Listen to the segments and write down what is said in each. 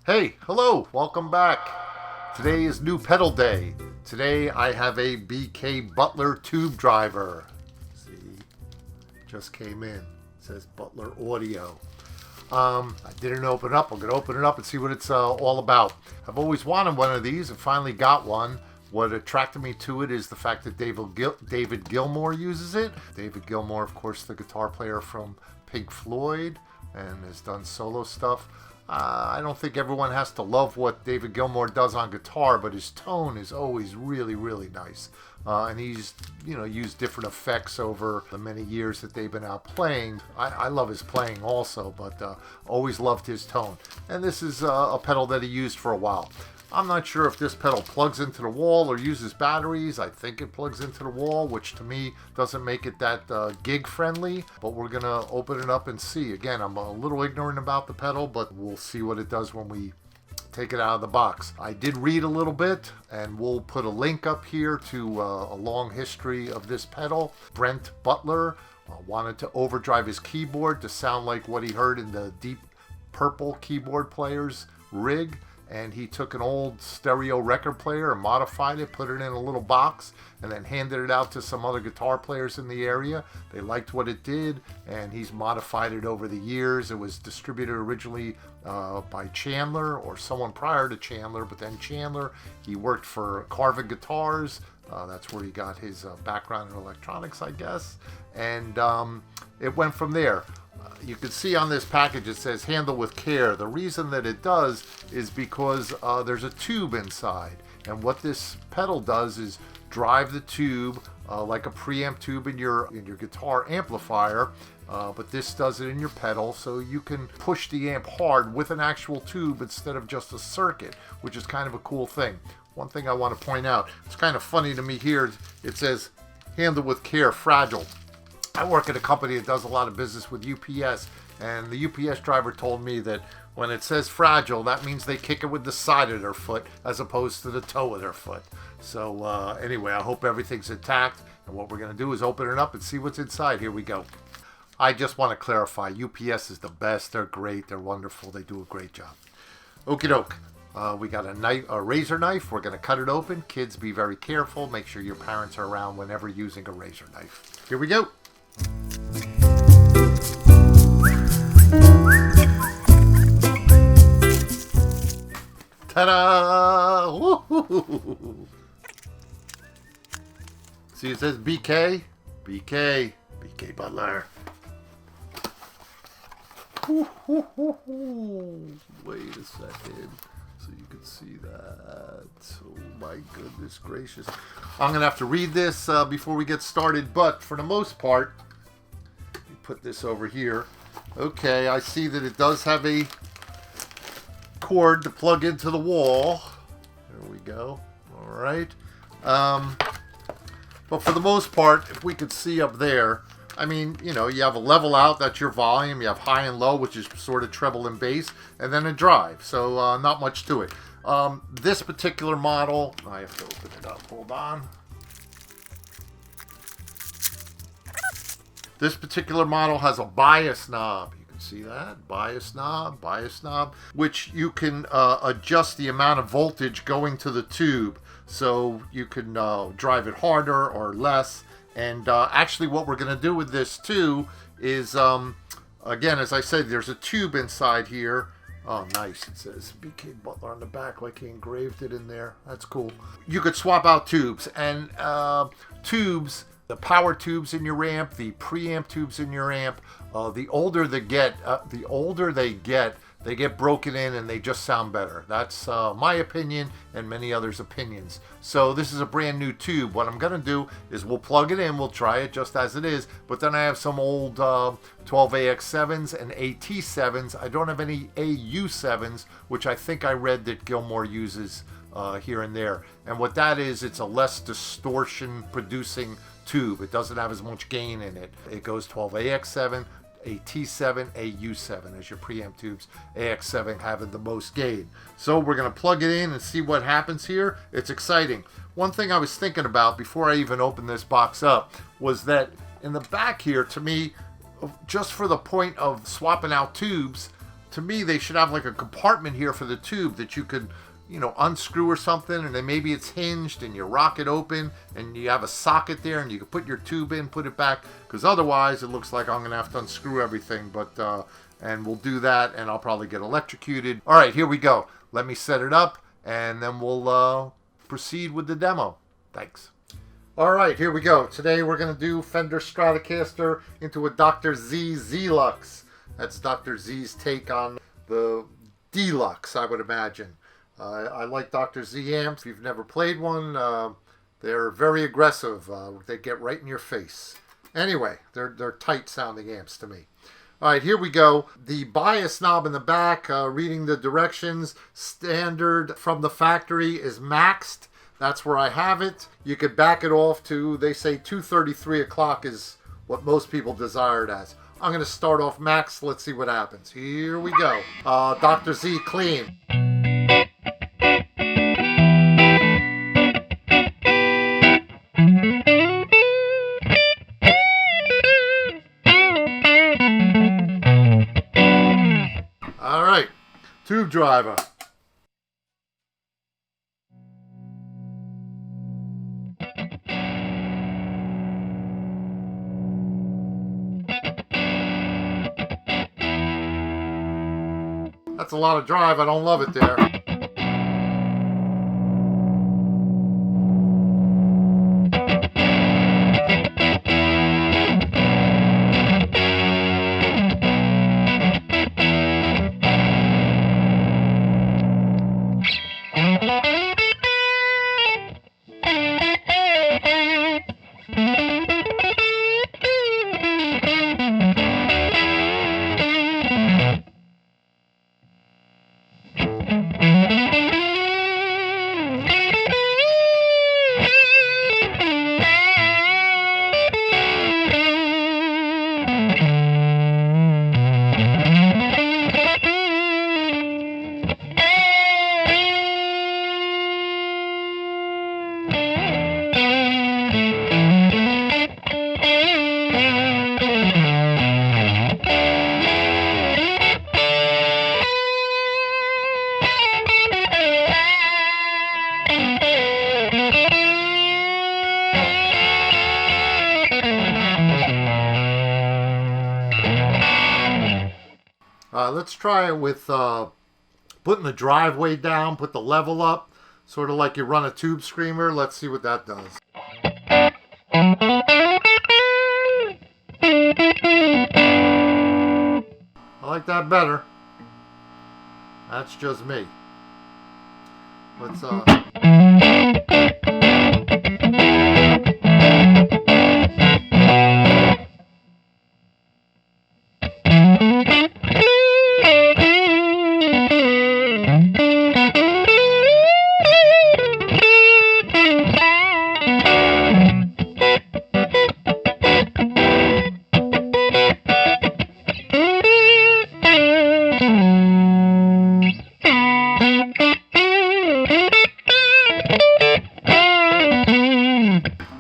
Hey, hello, welcome back. Today is new pedal day. Today I have a BK Butler tube driver. See, just came in. It says Butler Audio. I didn't open it up. I'm going to open it up and see what it's all about. I've always wanted one of these and finally got one. What attracted me to it is the fact that David Gilmour uses it. David Gilmour, of course, the guitar player from Pink Floyd and has done solo stuff. I don't think everyone has to love what David Gilmour does on guitar, but his tone is always really, really nice. And he's, used different effects over the many years that they've been out playing. I love his playing also, but always loved his tone. And this is a pedal that he used for a while. I'm not sure if this pedal plugs into the wall or uses batteries. I think it plugs into the wall, which to me doesn't make it that gig friendly, but we're gonna open it up and see. Again, I'm a little ignorant about the pedal, but we'll see what it does when we take it out of the box. I did read a little bit, and we'll put a link up here to a long history of this pedal. Brent Butler wanted to overdrive his keyboard to sound like what he heard in the Deep Purple keyboard player's rig. And he took an old stereo record player and modified it, put it in a little box, and then handed it out to some other guitar players in the area. They liked what it did, and he's modified it over the years. It was distributed originally by Chandler or someone prior to Chandler, but then Chandler, he worked for Carvin Guitars. That's where he got his background in electronics, I guess. And it went from there. You can see on this package it says handle with care. The reason that it does is because there's a tube inside, and what this pedal does is drive the tube like a preamp tube in your guitar amplifier, but this does it in your pedal, so you can push the amp hard with an actual tube instead of just a circuit, which is kind of a cool thing. One thing I want to point out, it's kind of funny to me here, it says handle with care, fragile. I work at a company that does a lot of business with UPS, and the UPS driver told me that when it says fragile, that means they kick it with the side of their foot as opposed to the toe of their foot. So anyway, I hope everything's intact, and what we're going to do is open it up and see what's inside. Here we go. I just want to clarify, UPS is the best. They're great. They're wonderful. They do a great job. Okie doke. We got a razor knife. We're going to cut it open. Kids, be very careful. Make sure your parents are around whenever using a razor knife. Here we go. Ta-da! Woo-hoo-hoo-hoo. See, it says BK Butler. Woo-hoo-hoo-hoo. Wait a second, so you can see that. Oh my goodness gracious! I'm gonna have to read this before we get started, but for the most part, put this over here. Okay, I see that it does have a cord to plug into the wall. There we go. All right. But for the most part, if we could see up there, I mean, you have a level out, that's your volume. You have high and low, which is sort of treble and bass, and then a drive. So not much to it. This particular model, I have to open it up. Hold on. This particular model has a bias knob. You can see that. Bias knob, which you can adjust the amount of voltage going to the tube. So you can drive it harder or less. And actually what we're going to do with this too is, again, as I said, there's a tube inside here. Oh, nice. It says BK Butler on the back, like he engraved it in there. That's cool. You could swap out tubes. And tubes... The power tubes in your amp, the preamp tubes in your amp, the older they get, they get broken in and they just sound better. That's my opinion and many others' opinions. So this is a brand new tube. What I'm going to do is we'll plug it in, we'll try it just as it is, but then I have some old 12AX7s and AT7s. I don't have any AU7s, which I think I read that Gilmour uses here and there. And what that is, it's a less distortion producing tube. It doesn't have as much gain in it. It goes 12AX7, AT7, AU7 as your preamp tubes. AX7 having the most gain. So we're going to plug it in and see what happens here. It's exciting. One thing I was thinking about before I even opened this box up was that in the back here, to me, just for the point of swapping out tubes, to me, they should have like a compartment here for the tube that you could, you know, unscrew or something, and then maybe it's hinged and you rock it open and you have a socket there and you can put your tube in, put it back, because otherwise it looks like I'm going to have to unscrew everything. But and we'll do that, and I'll probably get electrocuted. All right, here we go. Let me set it up, and then we'll proceed with the demo. Thanks. All right, here we go. Today we're going to do Fender Stratocaster into a Dr. Z Z-Lux. That's Dr. Z's take on the Deluxe, I would imagine. I like Dr. Z amps. If you've never played one, they're very aggressive. They get right in your face. Anyway, they're tight sounding amps to me. All right, here we go. The bias knob in the back, reading the directions, standard from the factory is maxed. That's where I have it. You could back it off to, they say 233 o'clock is what most people desire it as. I'm going to start off max. Let's see what happens. Here we go. Dr. Z clean. All right. Tube driver. That's a lot of drive. I don't love it there. Let's try it with putting the driveway down, put the level up, sort of like you run a tube screamer. Let's see what that does. I like that better. That's just me. Let's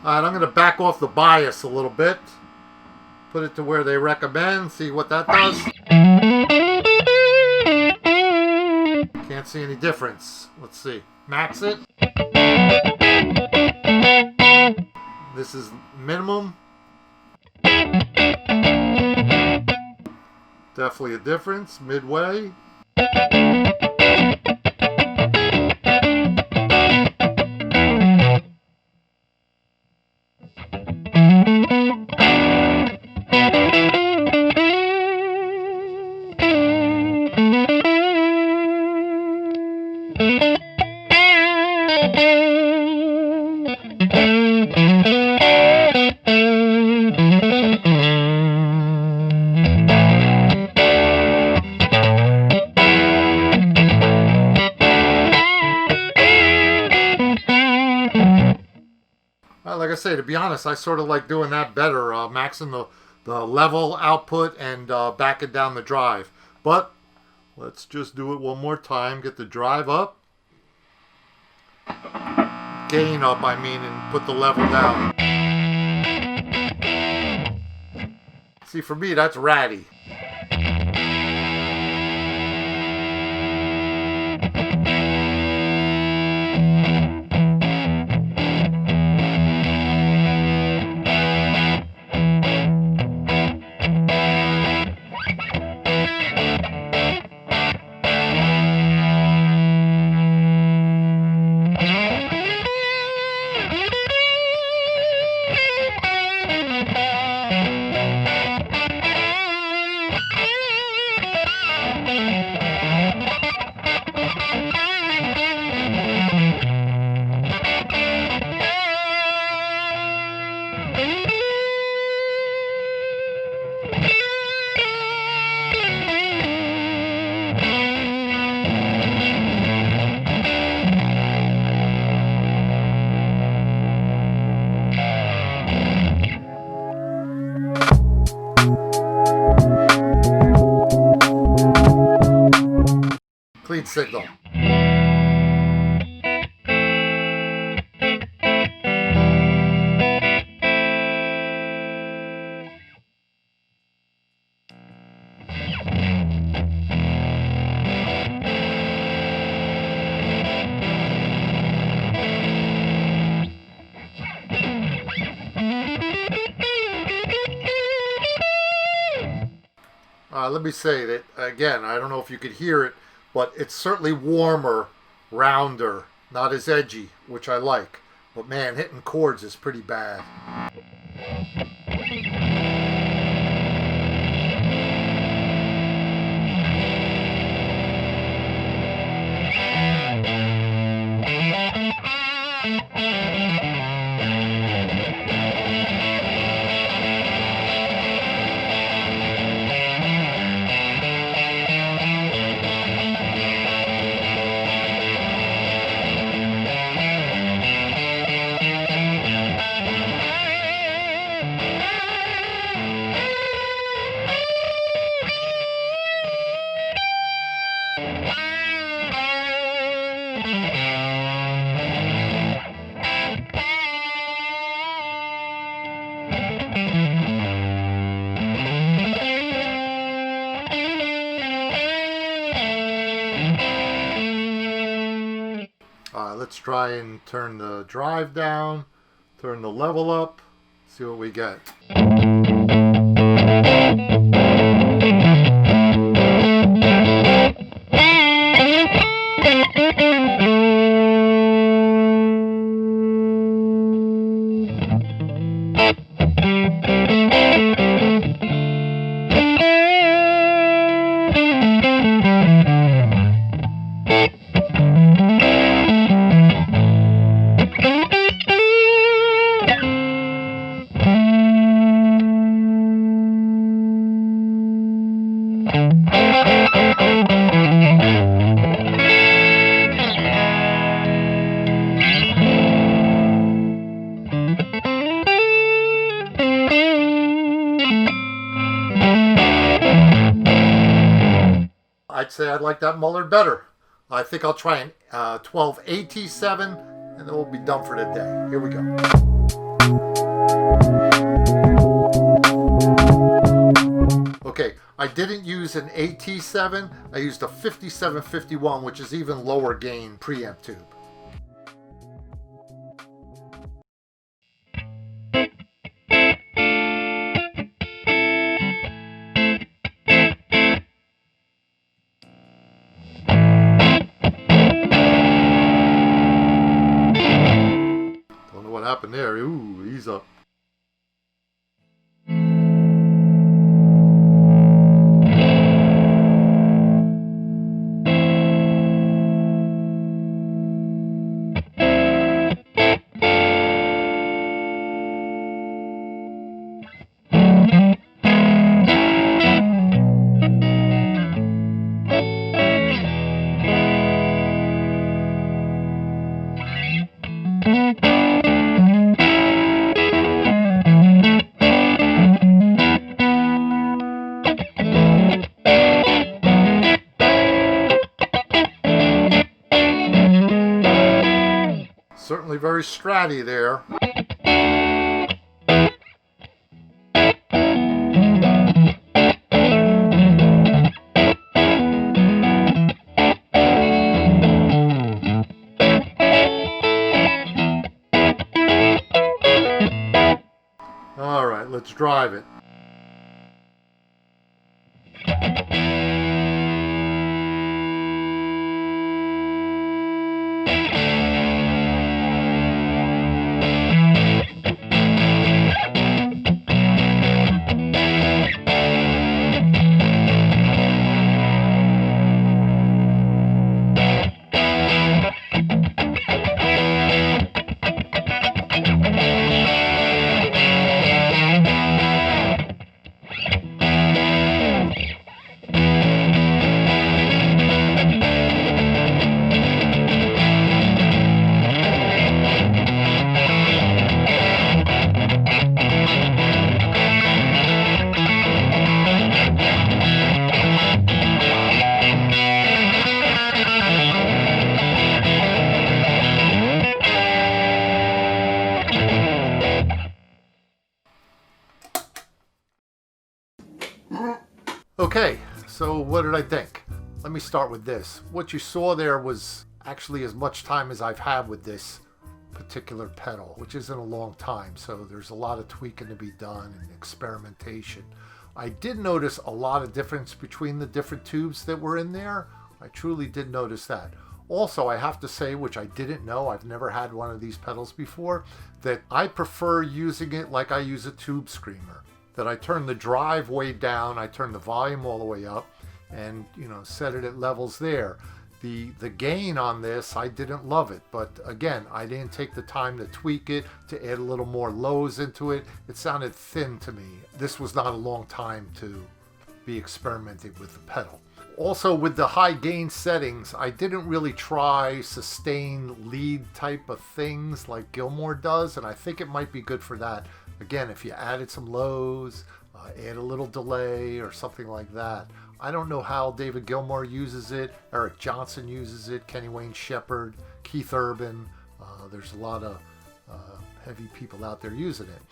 Alright, I'm going to back off the bias a little bit. Put it to where they recommend. See what that does. Can't see any difference. Let's see. Max it. This is minimum. Definitely a difference. Midway. Like I say, to be honest, I sort of like doing that better, maxing the level output and backing down the drive. But let's just do it one more time. Get the drive up. Gain up, I mean, and put the level down. See, for me, that's ratty. signal. Let me say that again, I don't know if you could hear it, but it's certainly warmer, rounder, not as edgy, which I like. But man, hitting chords is pretty bad. Let's try and turn the drive down, turn the level up, see what we get. I'd say I'd like that Muller better. I think I'll try an 12 AT7 and then we'll be done for the day. Here we go. Okay, I didn't use an AT7. I used a 5751, which is even lower gain preamp tube. What happened there? Ooh, ease up. Certainly very stratty there. All right, let's drive it. Okay, so what did I think? Let me start with this. What you saw there was actually as much time as I've had with this particular pedal, which isn't a long time, so there's a lot of tweaking to be done and experimentation. I did notice a lot of difference between the different tubes that were in there. I truly did notice that. Also, I have to say, which I didn't know, I've never had one of these pedals before, that I prefer using it like I use a tube screamer. That I turn the drive way down, I turn the volume all the way up, and set it at levels there. The gain on this, I didn't love it, but again, I didn't take the time to tweak it, to add a little more lows into it. It sounded thin to me. This was not a long time to be experimenting with the pedal. Also, with the high gain settings, I didn't really try sustained lead type of things like Gilmour does, and I think it might be good for that. Again, if you added some lows, add a little delay or something like that. I don't know how David Gilmour uses it, Eric Johnson uses it, Kenny Wayne Shepherd, Keith Urban. There's a lot of heavy people out there using it.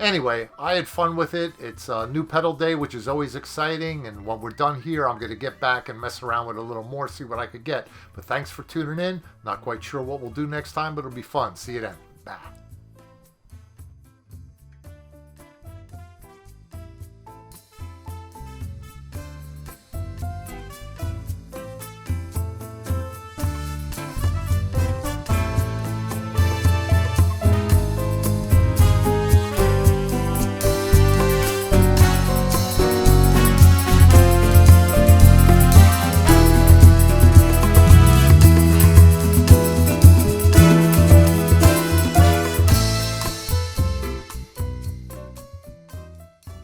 Anyway, I had fun with it. It's a new pedal day, which is always exciting. And when we're done here, I'm going to get back and mess around with it a little more, see what I could get. But thanks for tuning in. Not quite sure what we'll do next time, but it'll be fun. See you then. Bye.